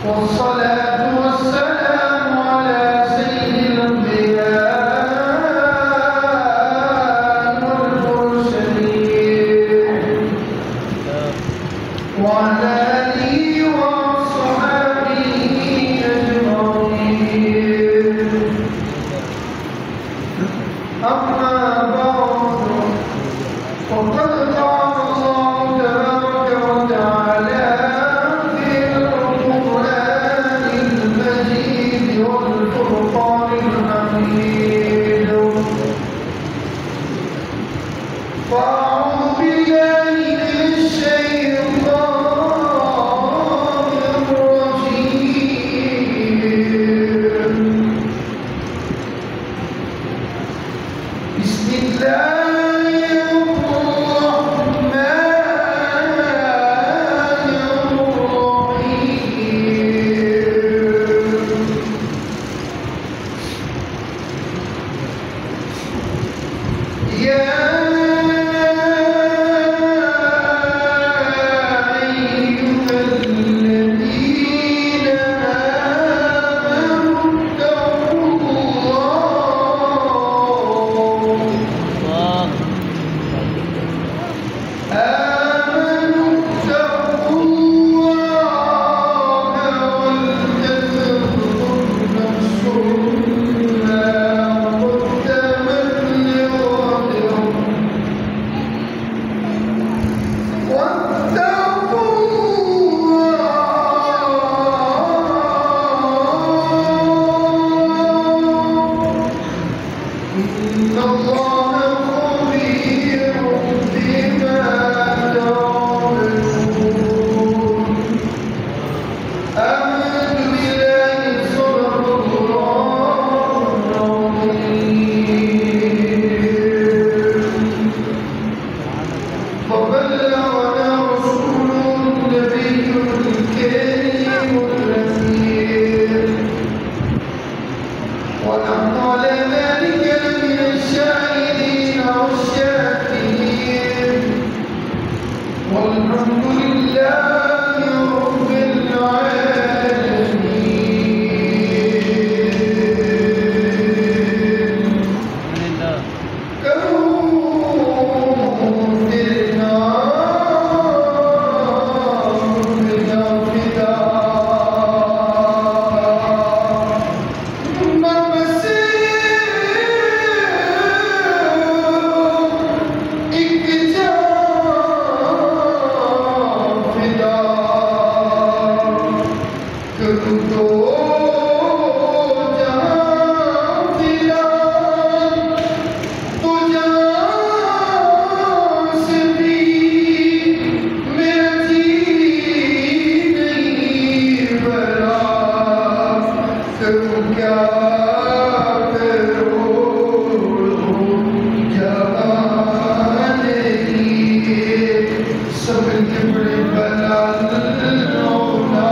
والصلاة والسلام على سيد الأنبياء والمرسلين وعلى آله وصحبه أجمعين. أما بعد، فقد قال الله تبارك وتعالى في القرآن المجيد والفرقان الحميد: فأعوذ بالله من الشيطان الرجيم. بسم الله الرحمن الرحيم. يا أيها الذين آمنوا اتقوا الله ولتنظر نفس ما قدمت لغد واتقوا الله إن الله خبير بما تعملون. آمنت بالله صدق الله العظيم. وبلغنا رسوله النبي الكريم الأمين، ونحن على ذلك من الشاهدين والشاكرين، والحمد لله رب العالمين. كوننا بنا فداء ممسك اكتجاب فداء كردو جہاں فداء تو جہاں سے بھی میرا جی نہیں بھرا. کروں کیا کروں جہاں نہیں. سب کے بڑے بلا لونا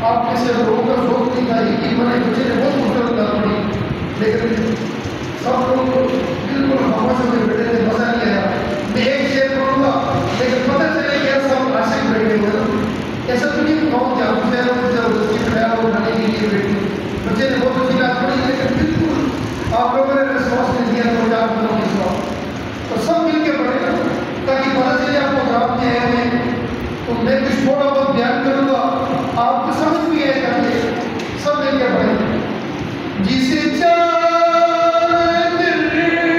آپ میں سے لوگوں کا شوق نہیں تھا یہ بنے بچے نے بہت خوبصورت بات پڑھی، لیکن سب لوگ بالکل خاموش ہو کے بیٹھے تھے، مزہ نہیں آیا. میں ایک شعر پڑھوں گا لیکن پتہ چلے گا سب عاشق بیٹھے ہوئے. ایسا تو نہیں کہوں کہ آپ سے زبردستی خیال اٹھانے کے لیے بیٹھے. بچے نے بہت اچھی بات پڑھی لیکن بالکل آپ لوگوں نے رسپانس نہیں دیا تو آپ لوگوں کے ساتھ تو سب مل کے پڑھے تاکہ پتہ چلے آپ کو رات میں آئے ہوئے. تو میں کچھ تھوڑا بہت بیان کروں گا، آپ کو سمجھ بھی آئے گا کہ سب مل کے پڑھیں. جسے چاند پہ بلایا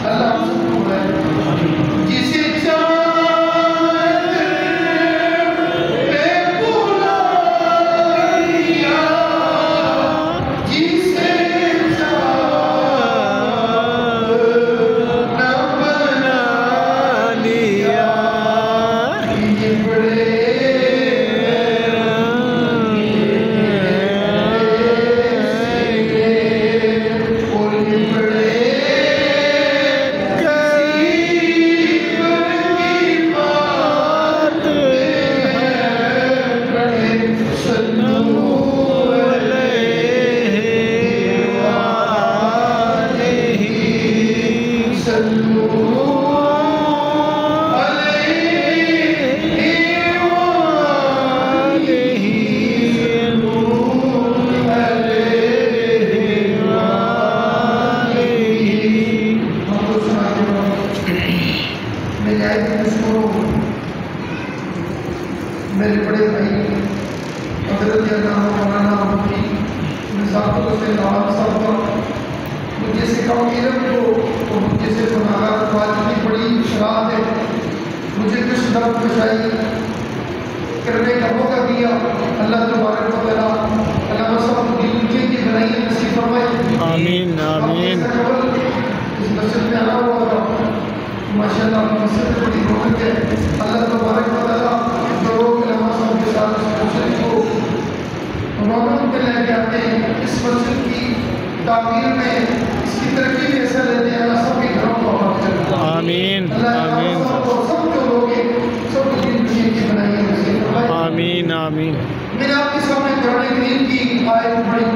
اللہ ہم سب کو بلائے. جسے میرے بڑے بھائی حضرت مولانا مفتی نثار حسین صاحب مجھے سے کم علم کو مجھے سے گناہگار واجب کی بڑی شرارت ہے، مجھے کچھ درد بچائی کرنے کا موقع دیا۔ اللہ تبارک و تعالیٰ علامہ صاحب کو دنیا کی بنائی نصیب فرمائے، آمین آمین۔ اس مسجد میں آنا ہوا تھا ماشاءاللہ، مسجد بڑی رونق ہے۔ اللہ تبارک و تعالیٰ جو لوگ علامہ صاحب کے ساتھ اس مسجد کو رونق میں لے کے آتے ہیں، اس مسجد کی تعمیر میں، اس کی ترقی میں حصہ لیتے ہیں، اللہ سب کے گھروں کو آباد کرے، آمین آمین۔ سب جو لوگ ہیں سب کو دنیا کی بنائی نصیب فرمائے، آمین آمین۔ میں نے آپ کے سامنے قرآن کریم کی آیت پڑھی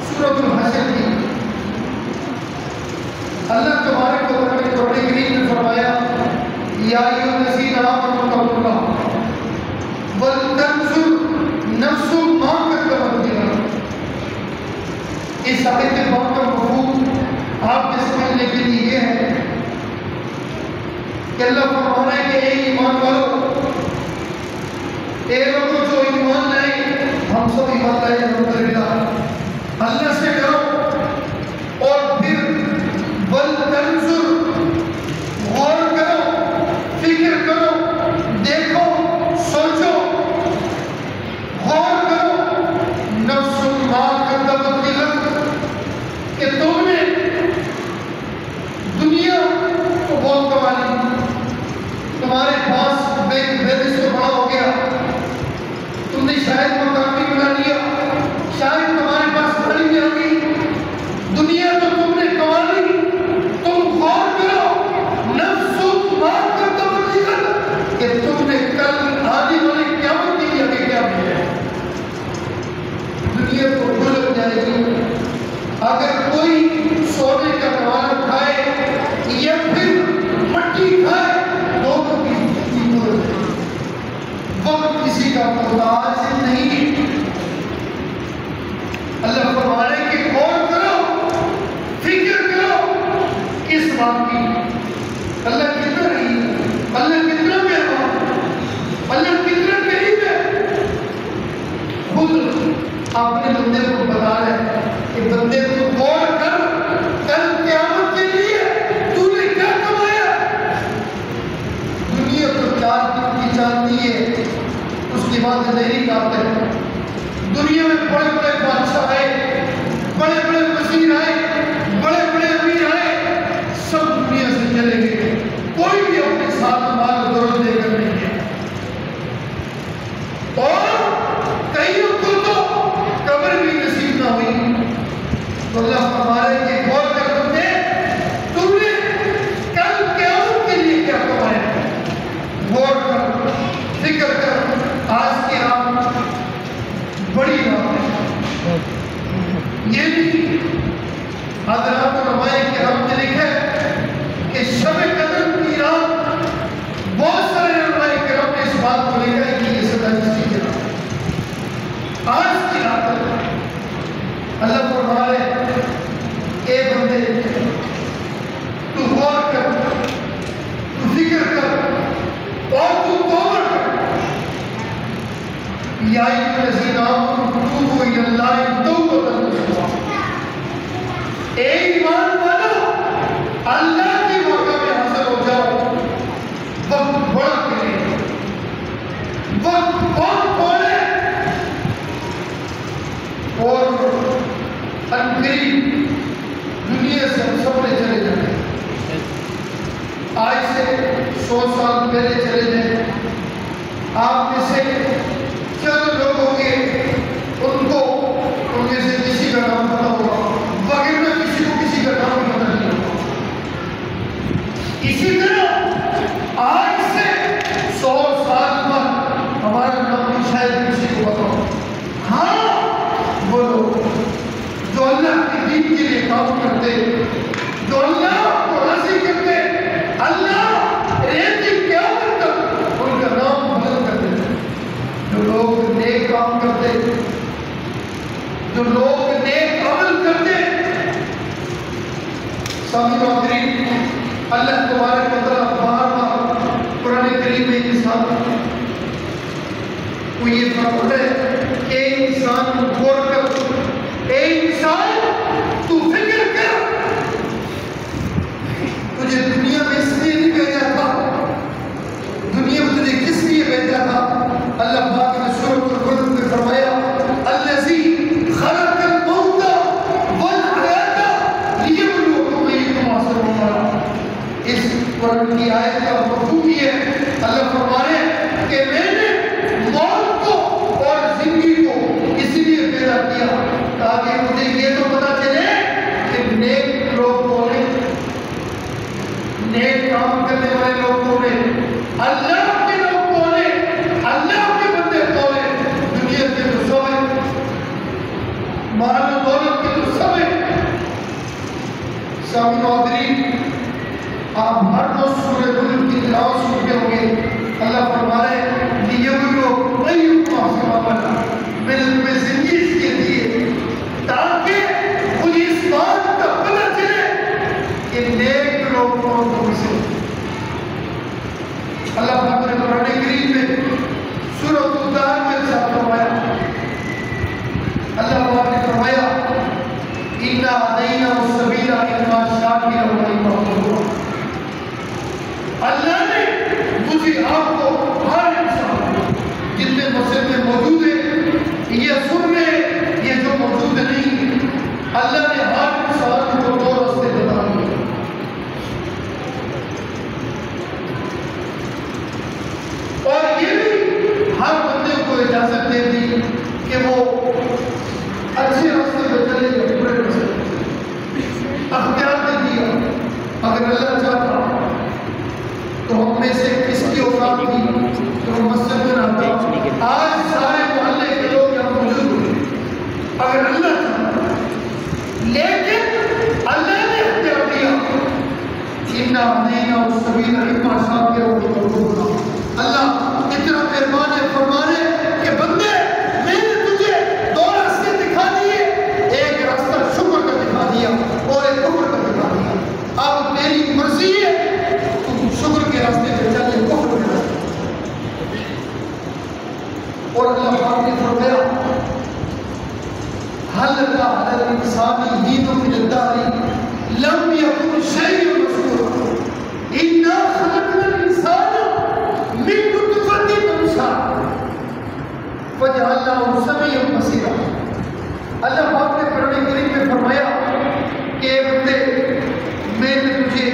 سورۃ الحشر کی۔ اللہ تبارک و تعالیٰ نے قرآن کریم میں فرمایا یا ایھا الذین آمنوا اتقوا اللہ ولتنظر نفس ما قدمت لغد۔ اس آیت پاک کا مفہوم آپ کے سمجھنے کے لیے یہ ہے کہ اللہ فرما رہا ہے کہ اے ایمان والو، اے لوگوں جو ایمان لائے، ہم سب ایمان لائے الحمدللہ، اللہ سے ڈرو اور پھر ولتنظر غور کرو، فکر کرو، دیکھو، سوچو، غور کرو، نفس ما قدمت لغد، کہ تم نے دنیا کو بہت کما لی، تمہارے پاس بینک بیلنس تو بڑا ہو گیا، تم نے شاید مکان بھی بنا لیا، شاید تمہارے پاس گاڑی بھی آ گئی، دنیا تو تم نے کما لی، تم غور کرو نفس ما قدمت لغد، کہ تم نے کل آنے والے قیامت کے لیے آگے کیا بھیجا ہے۔ دنیا تو گزر جائے گی، اگر کوئی سونے کا کمانہ کھائے یا پھر مٹی کھائے دونوں کی زندگی گزر جائے گی۔ وقت کسی کا محتاج نہیں۔ اللہ فرما رہے ہیں کہ غور کرو، فکر کرو کس بات کی۔ اللہ کتنا رہی، اللہ کتنا مہربان، اللہ کتنا قریب ہے۔ خود اپنے بندے کو بتا رہے کہ بندے کو غور کر، کل قیامت کے لیے تو نے کیا کمایا۔ دنیا تو 4 دن کی چاندی ہے، اس کے بعد اندھیری رات ہے۔ دنیا میں بڑے بڑے بادشاہ آئے، بڑے بڑے وزیر آئے، بڑے بڑے امیر آئے، سب دنیا سے چلے گئے، کوئی بھی اپنے ساتھ مال دولت لے کر نہیں گیا، اور کئیوں کو تو قبر بھی نصیب نہ ہوئی۔ تو اللہ فرما رہے ہیں کہ غور کر بندے، تم نے کل قیامت کے لیے کیا کمایا، غور کر، فکر کر۔ آج کی رات بڑی رات ہے، یہ بھی حضرات علماء کرام نے لکھا ہے کہ شب قدر کی رات، بہت سارے علماء کرام نے اس بات کو لکھا ہے کہ یہ سدا کسی کی رات ہے، آج کی رات ہے۔ اللہ فرما رہے ہیں اے بندے، تو غور کر، تو فکر کر اور تو توبہ کر۔ یا ایھا الذین آمنوا توبوا الی اللہ توبۃ نصوحا۔ اے ایمان والو، اللہ کی بارگاہ میں حاضر ہو جاؤ، وقت بڑا کرے، وقت بہت تھوڑا ہے، اور عنقریب دنیا سے ہم سب نے چلے جاتے ہیں۔ آج سے 100 سال پہلے چلے جائیں، آپ میں سے چند لوگ ہوں گے ان کو ان میں سے کسی کا نام پتہ ہوگا، وغیرہ کسی کو کسی کا نام بھی پتہ نہیں ہوگا۔ اسی طرح آج سے 100 سال بعد ہمارا نام بھی شاید کسی کو پتہ ہو۔ ہاں، وہ لوگ جو اللہ کے دین کے لیے کام کرتے، جو اللہ کو راضی کرتے، سامعین و حاضرین، اللہ تبارک و تعالیٰ بار بار قرآن کریم میں انسان کو یہ فرماتا ہے کہ اے انسان غور کر، اے انسان تو فکر کر، تجھے دنیا میں اس لیے نہیں بھیجا تھا، دنیا میں تجھے کس لیے بھیجا تھا؟ اللہ پاک نے سورۃ القلم میں فرمایا الذی خلق الموت والحیاۃ لیبلوکم ایکم احسن عملا۔ اس قرآن کی آیت کا مفہوم یہ ہے، اللہ فرمانے کہ میں نے موت کو اور زندگی کو اس لیے پیدا کیا تاکہ مجھے یہ تو پتا چلے کہ نیک لوگ کون ہیں، نیک کام کرنے والے لوگ کون ہیں، اللہ کے لوگ کون ہیں، اللہ کے بندے کون ہیں۔ دنیا کے تو سب ہیں، مال و دولت کے تو سب ہیں۔ سامعین و حاضرین، آپ ہر روز سورہ ملک کی تلاوت سنتے ہوں گے، اللہ فرما رہے ہیں لیبلوکم ایکم احسن عملا، میں نے تمہیں زندگی اس لیے دی ہے تاکہ مجھے اس بات کا پتہ چلے کہ نیک لوگ کون تم سے۔ اللہ پاک نے قرآن کریم میں سورۃ الدار میں ارشاد فرمایا، اللہ پاک نے فرمایا اِنَّا هَدَيْنَاهُ السَّبِيلَ إِمَّا شَاكِرًا وَإِمَّا كَفُورًا۔ اللہ نے مجھے آپ کو ہر انسان جتنے مسجد میں موجود ہیں یہ سن رہے یہ جو موجود نہیں، اللہ نے ہر انسان کو دو راستے بتا دیے۔ اور یہ بھی ہر بندے کو اجازت دے دی کہ وہ اچھے راستے پہ چلے گا، برے راستے اختیار دے دیا۔ اگر اللہ چاہتا تو ہم میں سے کس کی اوقات تھی تو مسجد میں نہ تھا، آج سارے محلے کے لوگ یہاں موجود ہوئے اگر اللہ چاہتا، لیکن اللہ نے اختیار دیا اِنَّا هَدَيْنَاهُ السَّبِيلَ إِمَّا شَاكِرًا وَإِمَّا كَفُورًا۔ اللہ اتنا مہربان ہے، فرمانے کہ بندے میں نے تجھے دو راستے دکھا دیے، ایک راستہ شکر کا دکھا دیا اور ایک کفر کا دکھا دیا، اب تیری مرضی ہے تو شکر کے راستے پہ چلے کفر کے راستے۔ اور اللہ پاک نے فرمایا هل أتى على الإنسان حين من الدهر لم يكن شيئا مذكورا إنا خلقنا الإنسان من نطفة أمشاج فجعلناه سميعا بصيرا۔ اللہ پاک نے قرآن کریم میں فرمایا کہ اے بندے میں نے تجھے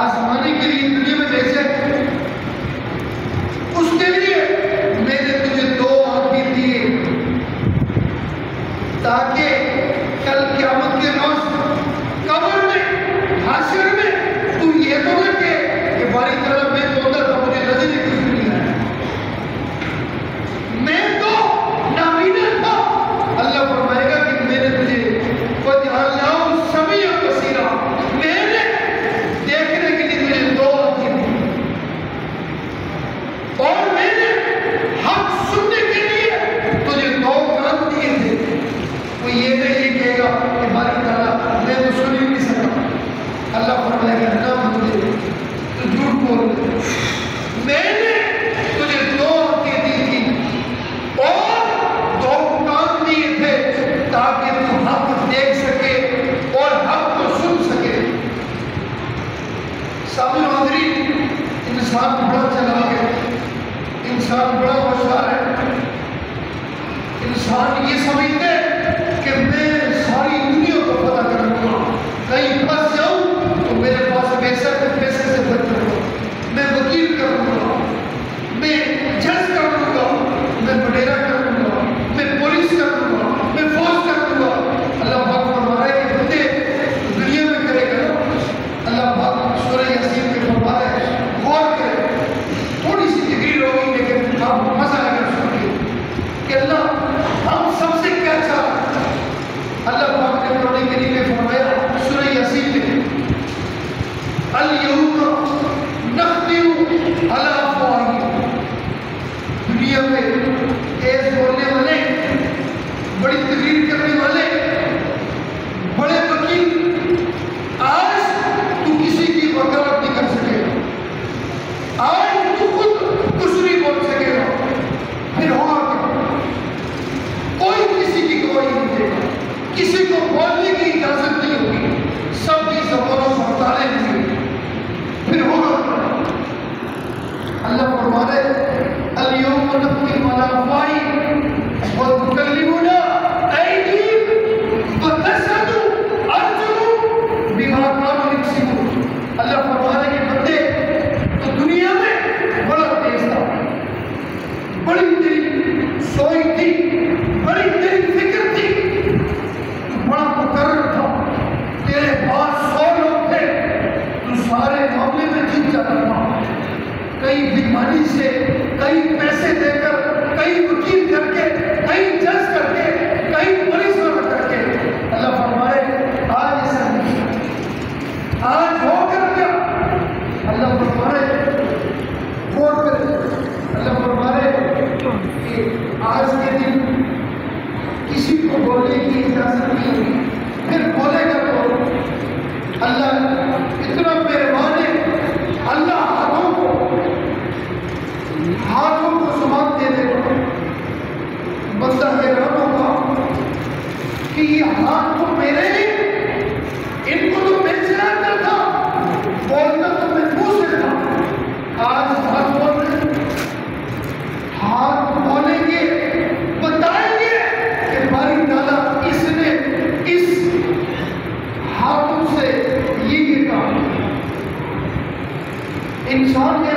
آزمانے کے لیے دنیا میں بھیجا، اس کے لیے میں نے تجھے دو آنکھیں دیے تاکہ کل قیامت کے روز قبر میں حشر میں تو یہ تو نہ کہ باری طرح میں تو اندر تھا مجھے نظر ہی کچھ نہیں آیا، میں تو نابینا تھا۔ اللہ فرمائے گا کہ میں نے تجھے وَجَعَلْنَاهُ سَمِيعًا بَصِيرًا، میں نے دیکھنے کے لیے تجھے دو آنکھیں دی اور میں نے حق سننے کے لیے تجھے دو کان دیے تھے۔ کوئی یہ نہیں کہے گا کہ باری تعالیٰ میں تو سن ہی نہیں سکا، اللہ فرمائے گا نہ مجھے تو جھوٹ بول رہے، میں نے تجھے دو آنکھیں دی تھی اور دو کان دیے تھے تاکہ تو حق دیکھ سکے اور حق کو سن سکے۔ سامعین و حاضرین، انسان بڑا چلاک ہے، انسان بڑا ہوشیار ہے، انسان یہ سمجھتے کہ میں ساری دنیا کو پتہ کروں گا، کہیں پھنس جاؤں تو میرے پاس پیسے سے بچ جاؤں گا، میں وکیل کروں گا، میں جج کروں گا، میں وڈیرا کروں گا، میں پولیس کروں گا، میں فوج کروں گا۔ اللہ پاک فرما رہا ہے کہ بندے دنیا میں کرے گا نا، اللہ پاک سورہ یاسین میں فرما رہا ہے، غور کرے، تھوڑی سی تقریر ہوگی لیکن آپ مزہ آ کر سنیے کہ اللہ ہم سب سے کیا چاہتا ہے۔ اللہ پاک نے قرآن کریم میں فرمایا سورہ یاسین میں الْيَوْمَ نَخْتِمُ عَلَىٰ أَفْوَاهِهِمْ، دنیا میں تیز بولنے والے، بڑی تقریر کرنے والے، بڑے وکیل آج علی سے کہیں پیسے دے کر، کہیں وکیل کر کے، کہیں جج کر کے، کہیں پولیس والا کر کے، اللہ فرمائے آج ایسا نہیں، آج ہو کر کیا؟ اللہ فرمائے غور کرے، اللہ فرمائے کہ آج کے دن کسی کو بولنے کی اجازت نہیں ہوگی، پھر بولے گا تو اللہ اتنا مہربان ہے، اللہ ہاتھوں کو زبان دے دے گا، بندہ حیران ہوگا کہ یہ ہاتھ تو میرے ہیں، ان کو تو میں چلاتا تھا، بولتا تو میں منہ سے تھا، آج ہاتھ بول رہے، ہاتھ بولیں گے، بتائیں گے کہ باری تعالیٰ اس نے اس ہاتھوں سے یہ کام، انسان کے